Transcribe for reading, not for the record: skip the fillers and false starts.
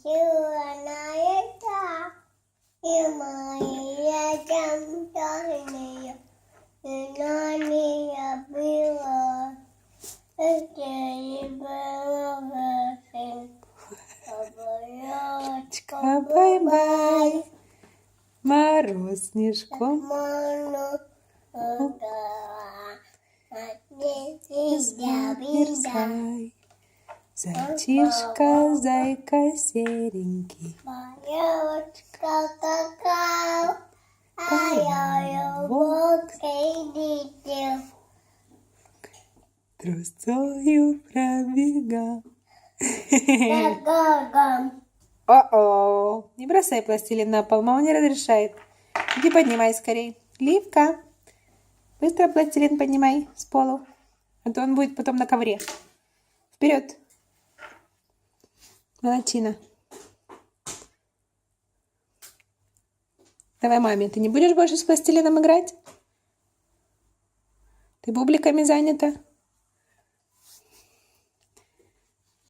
черная, и моя черная, и на меня было, и было, Елочка, бай-бай. Мороз снежком замерзай. Зайчишка, зайка серенький, елочка какая, а я вот видел. трусцою пробегал. Гагагам. О-о, не бросай пластилин на пол, мама не разрешает. Иди поднимай скорей. Ливка, быстро пластилин поднимай с полу, а то он будет потом на ковре. Вперед. Молодчина. Давай маме, ты не будешь больше с пластилином играть? Ты бубликами занята?